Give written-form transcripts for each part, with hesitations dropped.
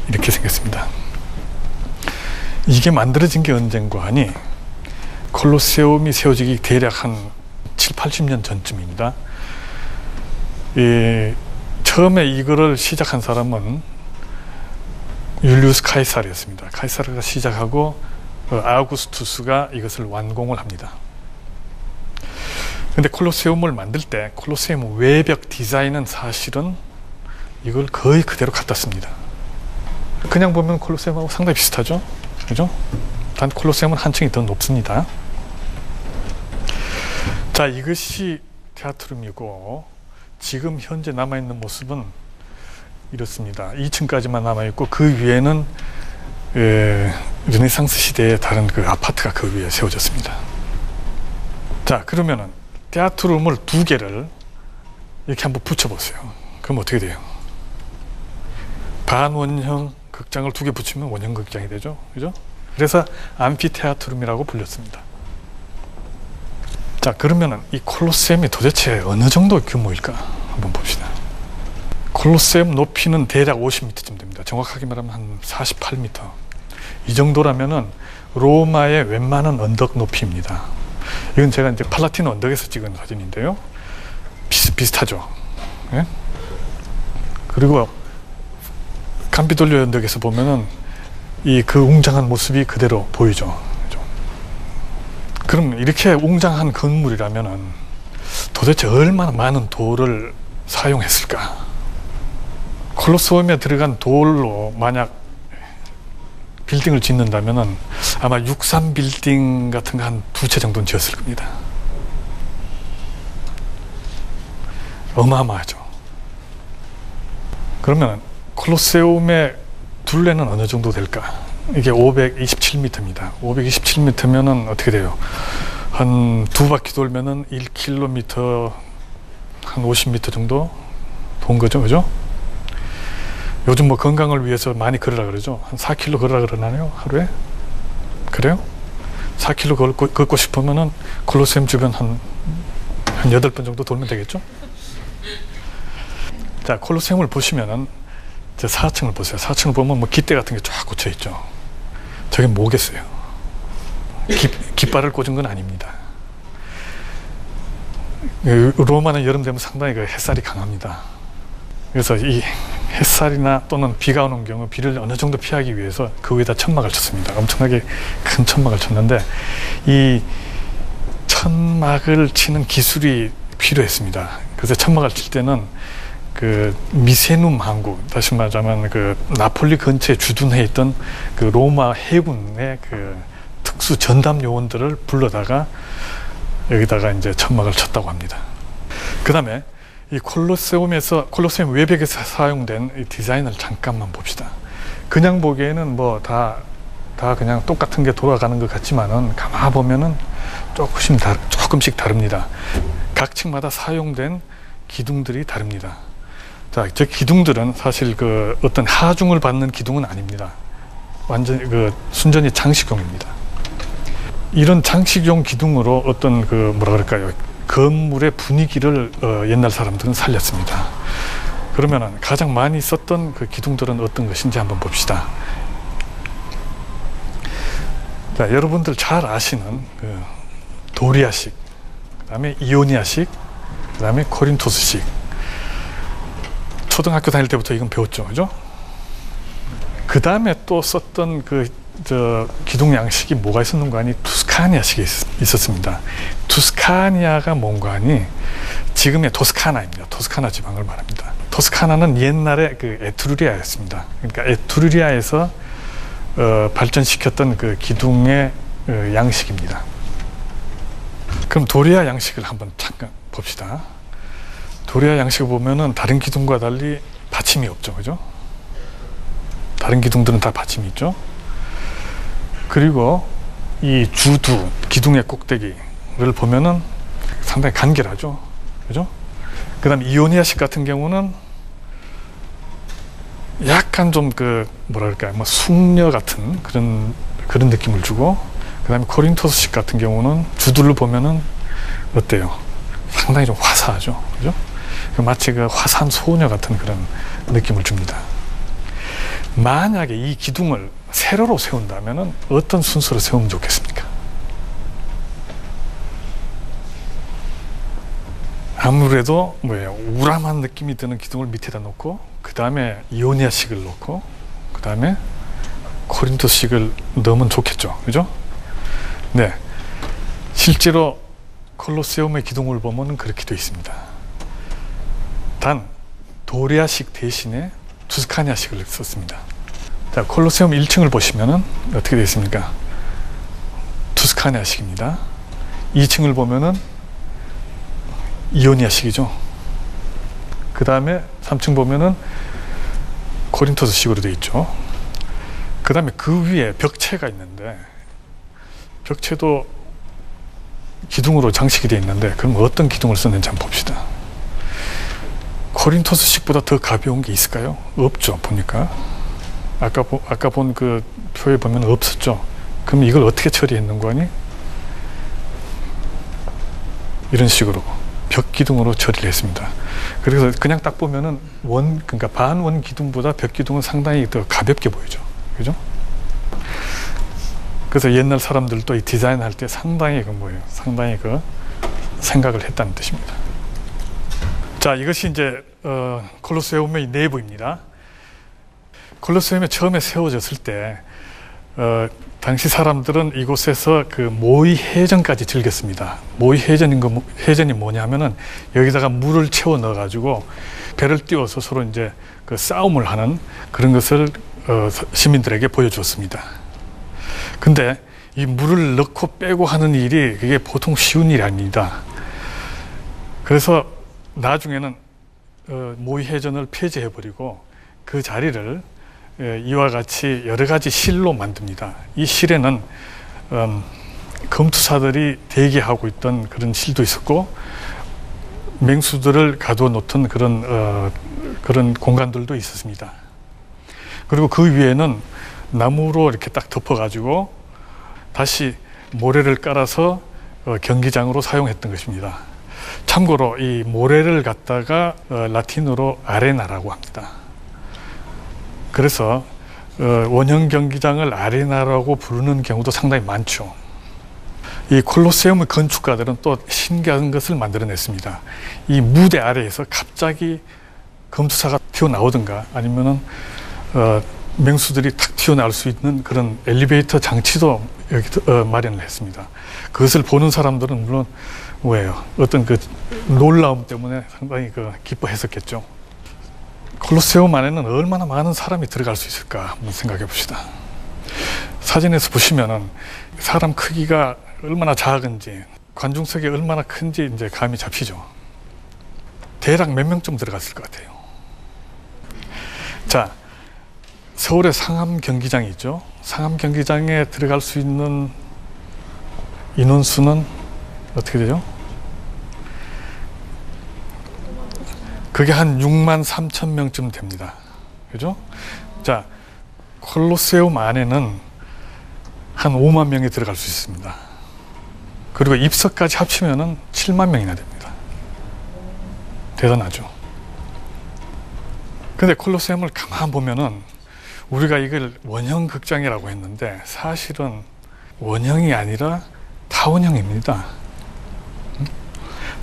이렇게 생겼습니다. 이게 만들어진 게 언젠가 하니 콜로세움이 세워지기 대략 한 7, 80년 전쯤입니다. 처음에 이거를 시작한 사람은 율리우스 카이사르였습니다. 카이사르가 시작하고 아우구스투스가 이것을 완공을 합니다. 근데 콜로세움을 만들 때 콜로세움 외벽 디자인은 사실은 이걸 거의 그대로 갖다 씁니다. 그냥 보면 콜로세움하고 상당히 비슷하죠? 그죠? 단 콜로세움은 한 층이 더 높습니다. 자, 이것이 테아트룸이고 지금 현재 남아있는 모습은 이렇습니다. 2층까지만 남아있고 그 위에는 르네상스 시대의 다른 그 아파트가 그 위에 세워졌습니다. 자, 그러면은 테아트룸을 두 개를 이렇게 한번 붙여보세요. 그럼 어떻게 돼요? 반원형 극장을 두 개 붙이면 원형 극장이 되죠. 그죠? 그래서 암피테아트룸이라고 불렸습니다. 자, 그러면은 이 콜로세움이 도대체 어느 정도 규모일까? 한번 봅시다. 콜로세움 높이는 대략 50m쯤 됩니다. 정확하게 말하면 한 48m. 이 정도라면은 로마의 웬만한 언덕 높이입니다. 이건 제가 이제 팔라티노 언덕에서 찍은 사진인데요. 비슷하죠. 예? 그리고 campidoglio 언덕에서 보면은 그 웅장한 모습이 그대로 보이죠. 그럼 이렇게 웅장한 건물이라면은 도대체 얼마나 많은 돌을 사용했을까? 콜로세움에 들어간 돌로 만약 빌딩을 짓는다면은 아마 63 빌딩 같은 거 한 두 채 정도는 지었을 겁니다. 어마어마하죠. 그러면 콜로세움의 둘레는 어느 정도 될까? 이게 527m입니다. 527m면은 어떻게 돼요? 한 두 바퀴 돌면은 1km 한 50m 정도 돈 거죠, 그죠? 요즘 뭐 건강을 위해서 많이 걸으라 그러죠. 한 4km 걸으라 그러나요? 하루에? 그래요? 4km 걷고 싶으면은 콜로세움 주변 한 8번 정도 돌면 되겠죠? 자, 콜로세움을 보시면은 저 4층을 보세요. 4층을 보면 뭐 깃대 같은 게 쫙 꽂혀 있죠. 저게 뭐겠어요? 깃발을 꽂은 건 아닙니다. 로마는 여름 되면 상당히 그 햇살이 강합니다. 그래서 이 햇살이나 또는 비가 오는 경우 비를 어느 정도 피하기 위해서 그 위에다 천막을 쳤습니다. 엄청나게 큰 천막을 쳤는데 이 천막을 치는 기술이 필요했습니다. 그래서 천막을 칠 때는 그 미세눔 항구, 다시 말하자면 그 나폴리 근처에 주둔해 있던 그 로마 해군의 그 특수 전담 요원들을 불러다가 여기다가 이제 천막을 쳤다고 합니다. 그 다음에 이 콜로세움 외벽에서 사용된 이 디자인을 잠깐만 봅시다. 그냥 보기에는 뭐 다 그냥 똑같은 게 돌아가는 것 같지만은 가만 보면은 조금씩 다릅니다. 각 층마다 사용된 기둥들이 다릅니다. 자, 저 기둥들은 사실 그 어떤 하중을 받는 기둥은 아닙니다. 완전히 그 순전히 장식용입니다. 이런 장식용 기둥으로 어떤 그 뭐라 그럴까요? 건물의 분위기를 옛날 사람들은 살렸습니다. 그러면은 가장 많이 썼던 그 기둥들은 어떤 것인지 한번 봅시다. 자, 여러분들 잘 아시는 그 도리아식, 그 다음에 이오니아식, 그 다음에 코린토스식. 초등학교 다닐 때부터 이건 배웠죠, 그죠? 그 다음에 또 썼던 기둥 양식이 뭐가 있었는가 하니 투스카니아식이 있었습니다. 투스카니아가 뭔가 하니 지금의 토스카나입니다. 토스카나 지방을 말합니다. 토스카나는 옛날에 그 에트루리아였습니다. 그러니까 에트루리아에서 발전시켰던 그 기둥의 양식입니다. 그럼 도리아 양식을 한번 잠깐 봅시다. 도리아 양식을 보면은 다른 기둥과 달리 받침이 없죠, 그죠? 다른 기둥들은 다 받침이 있죠. 그리고 이 주두, 기둥의 꼭대기를 보면은 상당히 간결하죠, 그죠? 그 다음 이오니아식 같은 경우는 약간 좀 뭐랄까, 뭐 숙녀 같은 그런 느낌을 주고, 그 다음에 코린토스식 같은 경우는 주두를 보면은 어때요? 상당히 좀 화사하죠, 그죠? 마치 그 화사한 소녀 같은 그런 느낌을 줍니다. 만약에 이 기둥을 세로로 세운다면 어떤 순서로 세우면 좋겠습니까? 아무래도 뭐예요? 우람한 느낌이 드는 기둥을 밑에다 놓고 그 다음에 이오니아식을 놓고 그 다음에 코린토식을 넣으면 좋겠죠. 그죠? 네. 실제로 콜로세움의 기둥을 보면 그렇게 되어 있습니다. 단 도리아식 대신에 투스카니아식을 썼습니다. 자, 콜로세움 1층을 보시면은 어떻게 되어 있습니까? 투스카니아식입니다. 2층을 보면은 이오니아식이죠. 그 다음에 3층 보면은 코린토스식으로 되어 있죠. 그 다음에 그 위에 벽체가 있는데 벽체도 기둥으로 장식이 되어 있는데 그럼 어떤 기둥을 썼는지 한번 봅시다. 코린토스식보다 더 가벼운 게 있을까요? 없죠. 보니까 아까 본 그 표에 보면 없었죠. 그럼 이걸 어떻게 처리했는 거니? 이런 식으로 벽 기둥으로 처리를 했습니다. 그래서 그냥 딱 보면은 그러니까 반원 기둥보다 벽 기둥은 상당히 더 가볍게 보이죠. 그죠? 그래서 옛날 사람들도 이 디자인할 때 상당히 상당히 생각을 했다는 뜻입니다. 자, 이것이 이제 콜로세움의 내부입니다. 콜로세움이 처음에 세워졌을 때 당시 사람들은 이곳에서 그 모의 해전까지 즐겼습니다. 모의 해전이 뭐냐면은 여기다가 물을 채워 넣어 가지고 배를 띄워서 서로 이제 그 싸움을 하는 그런 것을 시민들에게 보여주었습니다. 근데 이 물을 넣고 빼고 하는 일이 그게 보통 쉬운 일이 아닙니다. 그래서 나중에는 모의 해전을 폐지해버리고 그 자리를 이와 같이 여러 가지 실로 만듭니다. 이 실에는 검투사들이 대기하고 있던 그런 실도 있었고 맹수들을 가두어 놓던 그런 공간들도 있었습니다. 그리고 그 위에는 나무로 이렇게 딱 덮어가지고 다시 모래를 깔아서 경기장으로 사용했던 것입니다. 참고로 이 모래를 갖다가 라틴어로 아레나라고 합니다. 그래서 원형 경기장을 아레나라고 부르는 경우도 상당히 많죠. 이 콜로세움의 건축가들은 또 신기한 것을 만들어냈습니다. 이 무대 아래에서 갑자기 검투사가 튀어나오든가 아니면은 맹수들이 탁 튀어나올 수 있는 그런 엘리베이터 장치도 여기 마련을 했습니다. 그것을 보는 사람들은 물론 어떤 그 놀라움 때문에 상당히 기뻐했었겠죠. 콜로세움 안에는 얼마나 많은 사람이 들어갈 수 있을까 한번 생각해 봅시다. 사진에서 보시면은 사람 크기가 얼마나 작은지 관중석이 얼마나 큰지 이제 감이 잡히죠. 대략 몇 명쯤 들어갔을 것 같아요. 자, 서울의 상암 경기장이 있죠. 상암 경기장에 들어갈 수 있는 인원수는 어떻게 되죠? 그게 한 63,000명쯤 됩니다. 그죠? 자, 콜로세움 안에는 한 5만 명이 들어갈 수 있습니다. 그리고 입석까지 합치면은 7만 명이나 됩니다. 대단하죠. 근데 콜로세움을 가만 보면은 우리가 이걸 원형 극장이라고 했는데 사실은 원형이 아니라 타원형입니다.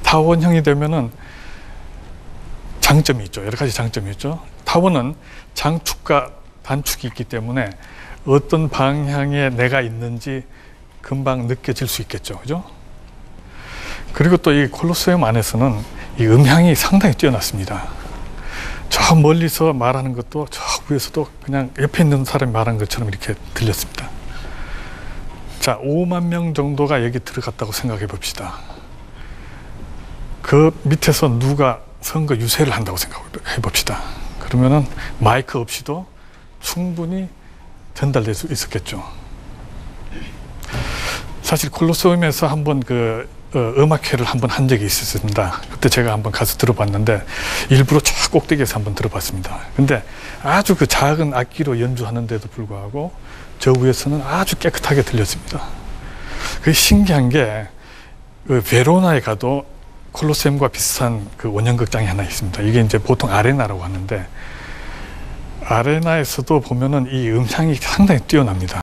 타원형이 되면은 장점이 있죠. 여러 가지 장점이 있죠. 타원은 장축과 단축이 있기 때문에 어떤 방향에 내가 있는지 금방 느껴질 수 있겠죠. 그죠? 그리고 또 이 콜로세움 안에서는 이 음향이 상당히 뛰어났습니다. 저 멀리서 말하는 것도 저 위에서도 그냥 옆에 있는 사람이 말하는 것처럼 이렇게 들렸습니다. 자, 5만 명 정도가 여기 들어갔다고 생각해 봅시다. 그 밑에서 누가 선거 유세를 한다고 생각해 봅시다. 그러면은 마이크 없이도 충분히 전달될 수 있었겠죠. 사실 콜로세움에서 한번 음악회를 한번 한 적이 있었습니다. 그때 제가 한번 가서 들어봤는데 일부러 저 꼭대기에서 한번 들어봤습니다. 근데 아주 그 작은 악기로 연주하는데도 불구하고 저 위에서는 아주 깨끗하게 들렸습니다. 그게 신기한 게 베로나에 가도 콜로세움과 비슷한 그 원형극장이 하나 있습니다. 이게 이제 보통 아레나라고 하는데 아레나에서도 보면은 이 음향이 상당히 뛰어납니다.